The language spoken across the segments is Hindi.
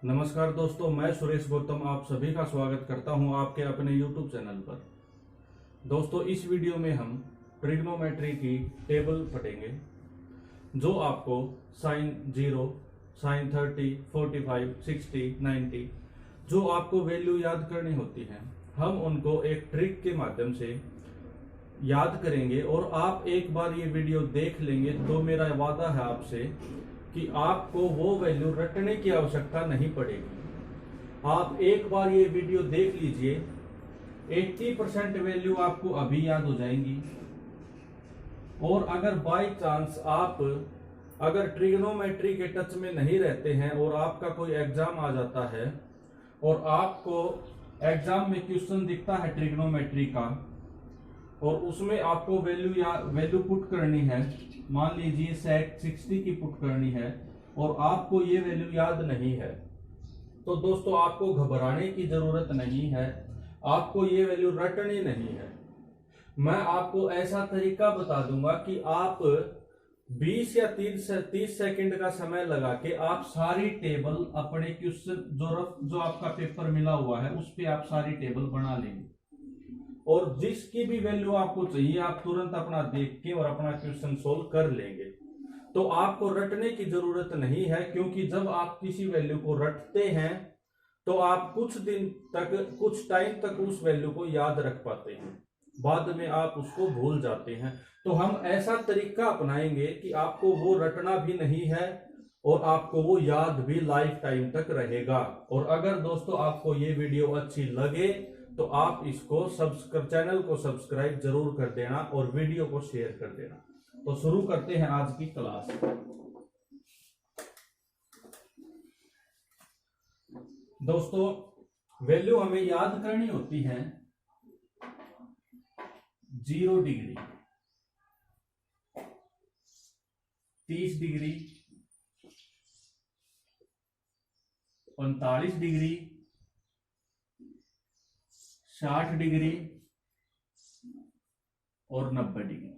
नमस्कार दोस्तों, मैं सुरेश गौतम आप सभी का स्वागत करता हूं आपके अपने YouTube चैनल पर। दोस्तों, इस वीडियो में हम ट्रिग्नोमेट्री की टेबल पढ़ेंगे जो आपको साइन 0, साइन 30, 45, 60, 90 जो आपको वैल्यू याद करनी होती है, हम उनको एक ट्रिक के माध्यम से याद करेंगे। और आप एक बार ये वीडियो देख लेंगे तो मेरा वादा है आपसे कि आपको वो वैल्यू रटने की आवश्यकता नहीं पड़ेगी। आप एक बार ये वीडियो देख लीजिए, 80% वैल्यू आपको अभी याद हो जाएंगी। और अगर बाय चांस आप अगर ट्रिग्नोमेट्री के टच में नहीं रहते हैं और आपका कोई एग्जाम आ जाता है और आपको एग्जाम में क्वेश्चन दिखता है ट्रिग्नोमेट्री का और उसमें आपको वैल्यू पुट करनी है, मान लीजिए सेक 60 की पुट करनी है और आपको ये वैल्यू याद नहीं है, तो दोस्तों आपको घबराने की जरूरत नहीं है, आपको ये वैल्यू रटनी नहीं है। मैं आपको ऐसा तरीका बता दूंगा कि आप 20 या 30 सेकंड का समय लगा के आप सारी टेबल अपने क्वेश्चन जो आपका पेपर मिला हुआ है उस पे आप सारी टेबल बना लेंगे और जिसकी भी वैल्यू आपको चाहिए आप तुरंत अपना देख के और अपना क्वेश्चन सोल्व कर लेंगे। तो आपको रटने की जरूरत नहीं है, क्योंकि जब आप किसी वैल्यू को रटते हैं तो आप कुछ दिन तक, कुछ टाइम तक उस वैल्यू को याद रख पाते हैं, बाद में आप उसको भूल जाते हैं। तो हम ऐसा तरीका अपनाएंगे कि आपको वो रटना भी नहीं है और आपको वो याद भी लाइफ टाइम तक रहेगा। और अगर दोस्तों आपको ये वीडियो अच्छी लगे तो आप इसको चैनल को सब्सक्राइब जरूर कर देना और वीडियो को शेयर कर देना। तो शुरू करते हैं आज की क्लास। दोस्तों, वैल्यू हमें याद करनी होती है 0 डिग्री, 30 डिग्री, 45 डिग्री, 60 डिग्री और 90 डिग्री।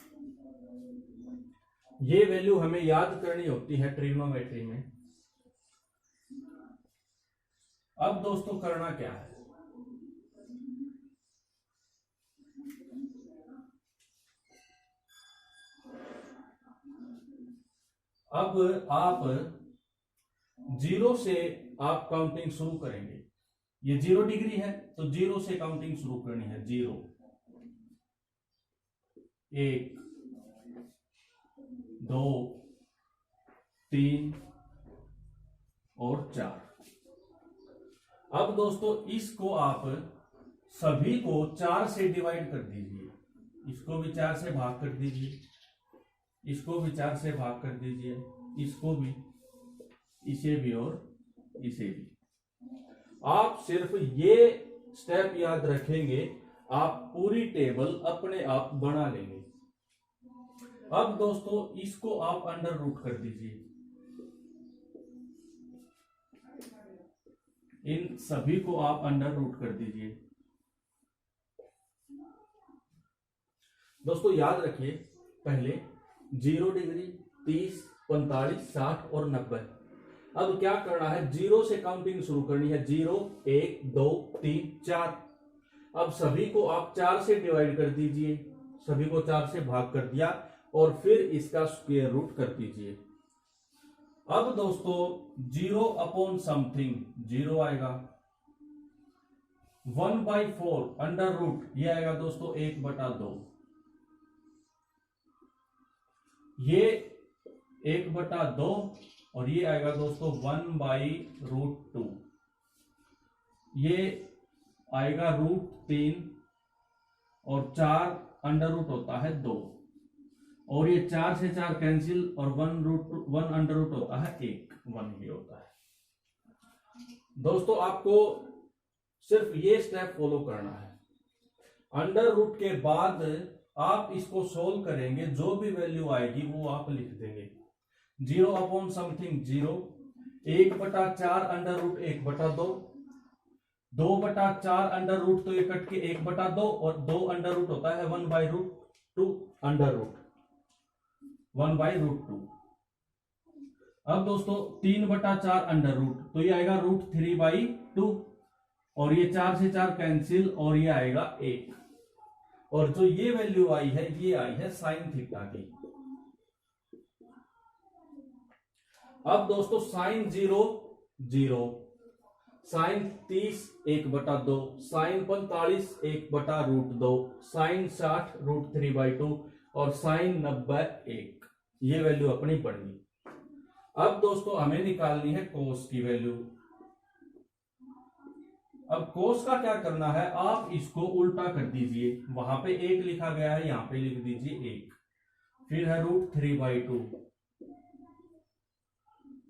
ये वैल्यू हमें याद करनी होती है ट्रिग्नोमेट्री में। अब दोस्तों करना क्या है, अब आप 0 से आप काउंटिंग शुरू करेंगे। ये 0 डिग्री है तो 0 से काउंटिंग शुरू करनी है। 0, 1, 2, 3 और 4। अब दोस्तों इसको आप सभी को 4 से डिवाइड कर दीजिए, इसको भी 4 से भाग कर दीजिए, इसको भी 4 से भाग कर दीजिए, इसको भी, इसे भी और इसे भी। आप सिर्फ ये स्टेप याद रखेंगे, आप पूरी टेबल अपने आप बना लेंगे। अब दोस्तों इसको आप अंडर रूट कर दीजिए, इन सभी को आप अंडर रूट कर दीजिए। दोस्तों याद रखिए, पहले 0 डिग्री, 30, 45, 60 और 90। अब क्या करना है, 0 से काउंटिंग शुरू करनी है। 0, 1, 2, 3, 4। अब सभी को आप 4 से डिवाइड कर दीजिए, सभी को 4 से भाग कर दिया और फिर इसका स्क्वायर रूट कर दीजिए। अब दोस्तों 0 अपॉन समथिंग 0 आएगा। 1/4 अंडर रूट, ये आएगा दोस्तों 1/2। ये 1/2 और ये आएगा दोस्तों 1/√2। ये आएगा √3 और 4 अंडर रूट होता है 2 और ये 4 से 4 कैंसिल और 1 अंडर रूट होता है 1 ही होता है। दोस्तों आपको सिर्फ ये स्टेप फॉलो करना है। अंडर रूट के बाद आप इसको सोल्व करेंगे, जो भी वैल्यू आएगी वो आप लिख देंगे। 0 upon something 0, 1/4 under root 1/2, 2/4 under root तो ये कट के 1/2 और 2 अंडर रूट होता है 1/√2 अंडर रूट 1/√2। अब दोस्तों 3/4 अंडर रूट, तो ये आएगा √3/2, और ये 4 से 4 कैंसिल, और ये आएगा 1। और जो ये वैल्यू आई है ये आई है साइन थीटा की। अब दोस्तों साइन 0 0, साइन 30 1/2, साइन 45 1/√2, साइन 60 √3/2 और साइन 90 1। ये वैल्यू अपनी बन गई। अब दोस्तों हमें निकालनी है कोस की वैल्यू। अब कोस का क्या करना है, आप इसको उल्टा कर दीजिए। वहां पे 1 लिखा गया है, यहां पे लिख दीजिए 1। फिर है √3/2,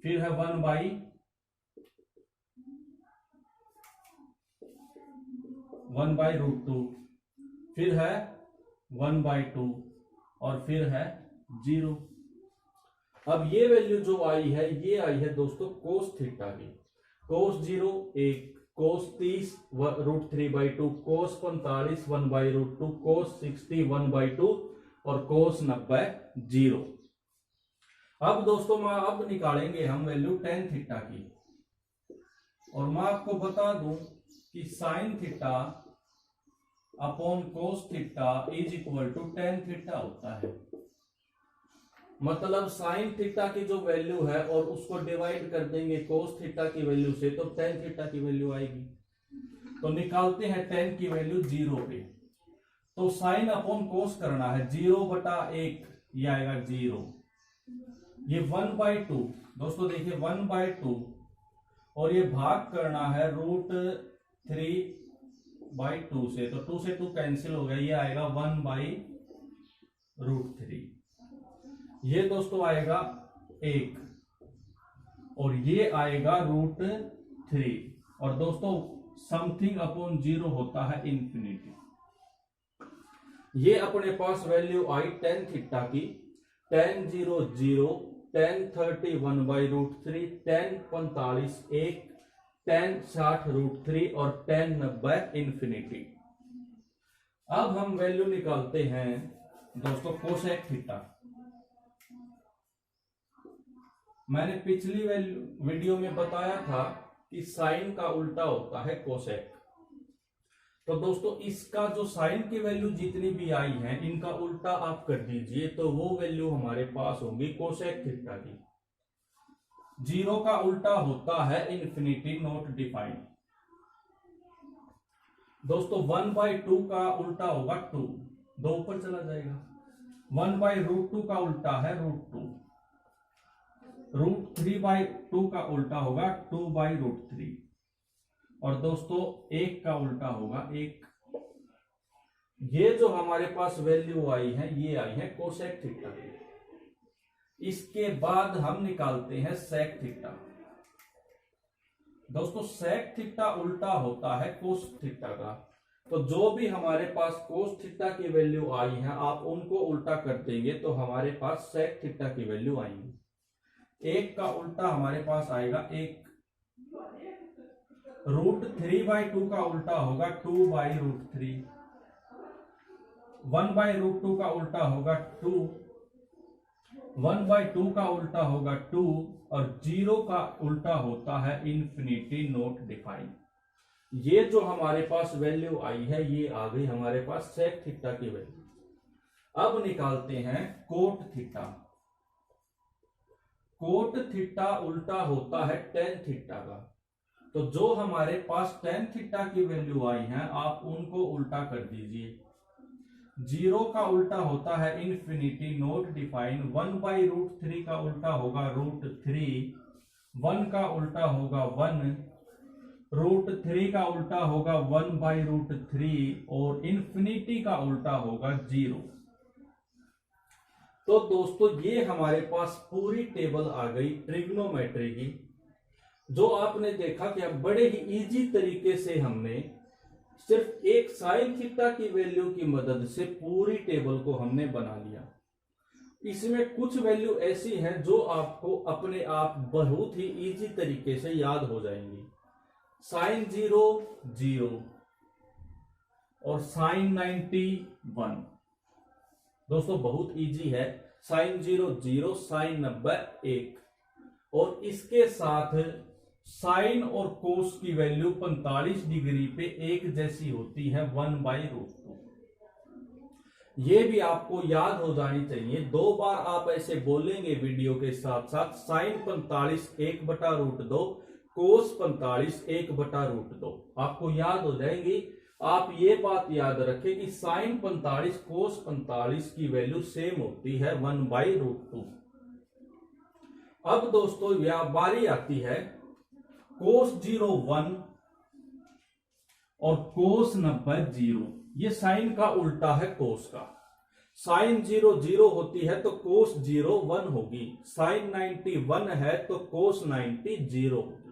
फिर है 1/√2, फिर है 1/2 और फिर है 0। अब ये वैल्यू जो आई है ये आई है दोस्तों कोस थीटा की। कोस 0 1, कोस 30 √3/2, कोस 45 1/√2, कोस 60 1/2 और कोस 90 0। अब दोस्तों अब निकालेंगे हम वैल्यू टेन थीटा की। और मैं आपको बता दूं कि sine theta upon cos theta is equal to tan theta होता है। मतलब साइन थीटा की जो वैल्यू है और उसको डिवाइड कर देंगे कोस थीटा की वैल्यू से, तो टेन थीटा की वैल्यू आएगी। तो निकालते हैं टेन की वैल्यू 0 पे। तो साइन अपॉन कोस करना है, 0/1 ये आएगा 0। ये 1/2 दोस्तों देखिए 1/2, और ये भाग करना है √3/2 से, तो 2 से 2 कैंसिल हो गया, ये आएगा 1/√3। ये दोस्तों आएगा 1 और ये आएगा √3। और दोस्तों समथिंग अपॉन 0 होता है इंफिनिटी। ये अपने पास वैल्यू आई टेन थीटा की। टेन 0 0, टेन 30 1/√3, टेन 45 1, टेन 60 √3 और टेन 90 इंफिनिटी। अब हम वैल्यू निकालते हैं दोस्तों कोसेक थीटा। मैंने पिछली वीडियो में बताया था कि साइन का उल्टा होता है कोसेक। तो दोस्तों इसका जो साइन की वैल्यू जितनी भी आई है इनका उल्टा आप कर दीजिए, तो वो वैल्यू हमारे पास होगी कोसेक थीटा की। 0 का उल्टा होता है इंफिनिटी नॉट डिफाइंड। दोस्तों 1/2 का उल्टा होगा 2, 2 ऊपर चला जाएगा। 1/√2 का उल्टा है √2। √3/2 का उल्टा होगा 2/√3। और दोस्तों 1 का उल्टा होगा 1। ये जो हमारे पास वैल्यू आई है ये आई है कोसेक थीटा की। इसके बाद हम निकालते हैं सेक थीटा। दोस्तों सेक थीटा उल्टा होता है कोस थीटा का। तो जो भी हमारे पास कोस थीटा की वैल्यू आई है आप उनको उल्टा कर देंगे तो हमारे पास सेक थीटा की वैल्यू आएंगी। 1 का उल्टा हमारे पास आएगा 1। √3/2 का उल्टा होगा 2/√3। 1/√2 का उल्टा होगा 2। 1/2 का उल्टा होगा 2 और 0 का उल्टा होता है इंफिनिटी नॉट डिफाइंड। ये जो हमारे पास वैल्यू आई है ये आ गई हमारे पास सेक थीटा की वैल्यू। अब निकालते हैं कोट थीटा। कोट थीटा उल्टा होता है टेन थीटा का। तो जो हमारे पास टेन थीटा की वैल्यू आई है आप उनको उल्टा कर दीजिए। 0 का उल्टा होता है इंफिनिटी नॉट डिफाइन। 1/√3 का उल्टा होगा √3। 1 का उल्टा होगा 1। √3 का उल्टा होगा 1/√3 और इंफिनिटी का उल्टा होगा 0। तो दोस्तों ये हमारे पास पूरी टेबल आ गई ट्रिग्नोमेट्री की, जो आपने देखा कि अब बड़े ही इजी तरीके से हमने सिर्फ एक साइन थीटा की वैल्यू की मदद से पूरी टेबल को हमने बना लिया। इसमें कुछ वैल्यू ऐसी हैं जो आपको अपने आप बहुत ही इजी तरीके से याद हो जाएंगी। साइन 0 0 और साइन 90 1। दोस्तों बहुत इजी है। साइन 0 0, साइन 90 1 और इसके साथ साइन और कोस की वैल्यू 45 डिग्री पे एक जैसी होती है 1/√2। ये भी आपको याद हो जानी चाहिए। 2 बार आप ऐसे बोलेंगे वीडियो के साथ साथ, साइन 45 1/√2, कोस 45 1/√2, आपको याद हो जाएंगी। आप ये बात याद रखें कि साइन 45 कोस 45 की वैल्यू सेम होती है 1/√2। अब दोस्तों बारी आती है कोस 0 1 और कोस 90 0। ये साइन का उल्टा है कोस का। साइन 0 0 होती है तो कोस 0 1 होगी। साइन 90 1 है तो कोस 90 0 होगी।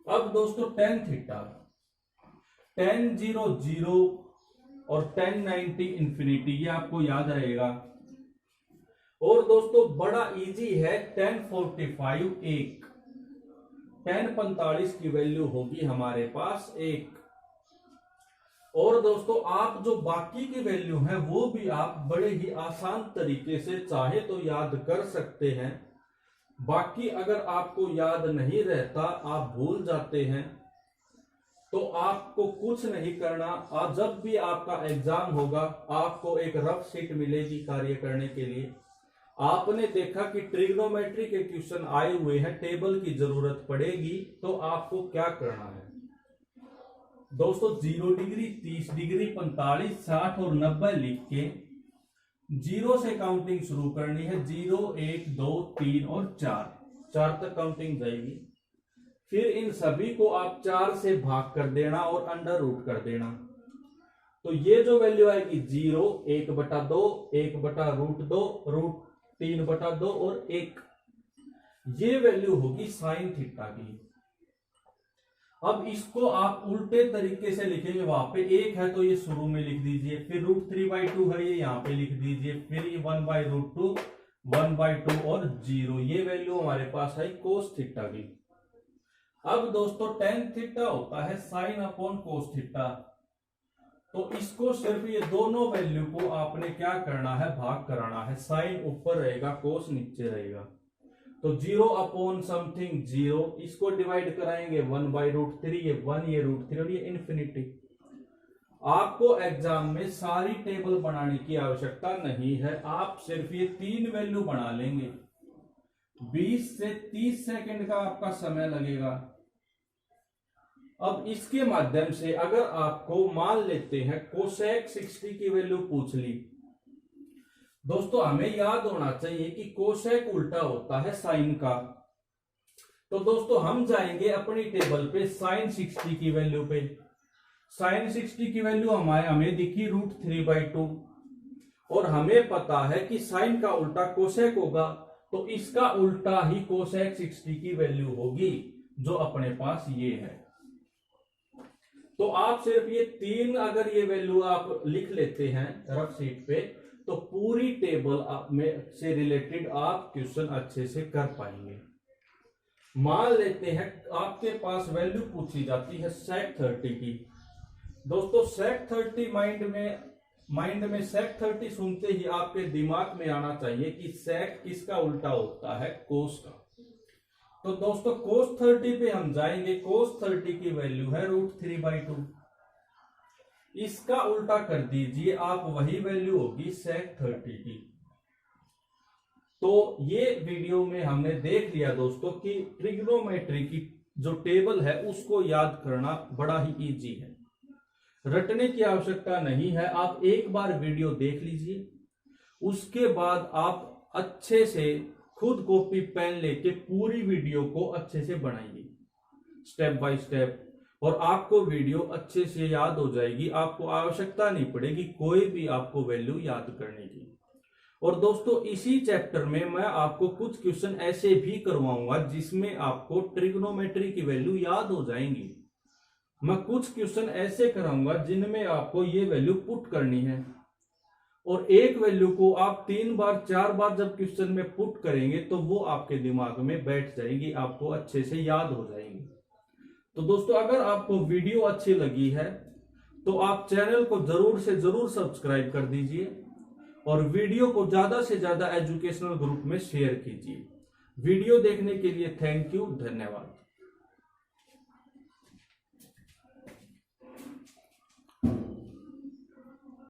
अब दोस्तों tan थीटा, tan 0 0 और tan 90 इंफिनिटी, ये आपको याद रहेगा। और दोस्तों बड़ा इजी है, tan 45 1, tan 45 की वैल्यू होगी हमारे पास 1। और दोस्तों आप जो बाकी की वैल्यू है वो भी आप बड़े ही आसान तरीके से चाहे तो याद कर सकते हैं। बाकी अगर आपको याद नहीं रहता, आप भूल जाते हैं, तो आपको कुछ नहीं करना। आज जब भी आपका एग्जाम होगा आपको एक रफ शीट मिलेगी कार्य करने के लिए। आपने देखा कि ट्रिग्नोमेट्री के क्वेश्चन आए हुए हैं, टेबल की जरूरत पड़ेगी, तो आपको क्या करना है दोस्तों, 0 डिग्री 30 डिग्री 45 60 और 90 लिख के 0 से काउंटिंग शुरू करनी है। 0 1 2 3 और 4 तक काउंटिंग जाएगी। फिर इन सभी को आप 4 से भाग कर देना और अंडर रूट कर देना। तो ये जो वैल्यू आएगी 0 1/2 1/√2 √3/2 और 1, ये वैल्यू होगी साइन थीटा की। अब इसको आप उल्टे तरीके से लिखेंगे। वहां पे 1 है तो ये शुरू में लिख दीजिए, फिर √3/2 है ये यहां पे लिख दीजिए, फिर ये 1/√2 1/2 और 0, ये वैल्यू हमारे पास है कोस थीटा की। अब दोस्तों tan थीटा होता है साइन अपॉन कोस थीटा। तो इसको सिर्फ ये दोनों वैल्यू को आपने क्या करना है, भाग कराना है। साइन ऊपर रहेगा, कोस नीचे रहेगा। तो 0 अपॉन समथिंग 0, इसको डिवाइड कराएंगे 1/√3, ये 1 ये √3 और ये इन्फिनिटी। आपको एग्जाम में सारी टेबल बनाने की आवश्यकता नहीं है, आप सिर्फ ये 3 वैल्यू बना लेंगे। 20 से 30 सेकंड का आपका समय लगेगा। अब इसके माध्यम से अगर आपको मान लेते हैं कोसेक 60 की वैल्यू पूछ ली, दोस्तों हमें याद होना चाहिए कि कोसेक उल्टा होता है साइन का। तो दोस्तों हम जाएंगे अपनी टेबल पे साइन 60 की वैल्यू पे। साइन 60 की वैल्यू हमें दिखी √3/2 और हमें पता है कि साइन का उल्टा कोसेक होगा, तो इसका उल्टा ही कोसेक 60 की वैल्यू होगी जो अपने पास ये है। तो आप सिर्फ ये 3 अगर ये वैल्यू आप लिख लेते हैं रफ शीट पे, तो पूरी टेबल में से रिलेटेड आप क्वेश्चन अच्छे से कर पाएंगे। मान लेते हैं आपके पास वैल्यू पूछी जाती है सेक 30 की। दोस्तों सेक 30 माइंड में सेक 30 सुनते ही आपके दिमाग में आना चाहिए कि सेक किसका उल्टा होता है, कोस का। तो दोस्तों कोस 30 पे हम जाएंगे। कोस 30 की वैल्यू है √3/2, इसका उल्टा कर दीजिए आप, वही वैल्यू होगी सेक 30 की। तो ये वीडियो में हमने देख लिया दोस्तों कि ट्रिग्नोमेट्री की जो टेबल है उसको याद करना बड़ा ही इजी है, रटने की आवश्यकता नहीं है। आप एक बार वीडियो देख लीजिए, उसके बाद आप अच्छे से खुद कॉपी पेन लेके पूरी वीडियो को अच्छे से बनाइए स्टेप बाय स्टेप, और आपको वीडियो अच्छे से याद हो जाएगी। आपको आवश्यकता नहीं पड़ेगी कोई भी आपको वैल्यू याद करने की। और दोस्तों इसी चैप्टर में मैं आपको कुछ क्वेश्चन ऐसे भी करवाऊंगा जिसमें आपको ट्रिग्नोमेट्री की वैल्यू याद हो जाएंगी। मैं कुछ क्वेश्चन ऐसे कराऊंगा जिनमें आपको ये वैल्यू पुट करनी है, और एक वैल्यू को आप 3 बार 4 बार जब क्वेश्चन में पुट करेंगे तो वो आपके दिमाग में बैठ जाएगी, आपको अच्छे से याद हो जाएंगी। तो दोस्तों अगर आपको वीडियो अच्छी लगी है तो आप चैनल को जरूर से जरूर सब्सक्राइब कर दीजिए और वीडियो को ज्यादा से ज्यादा एजुकेशनल ग्रुप में शेयर कीजिए। वीडियो देखने के लिए थैंक यू, धन्यवाद।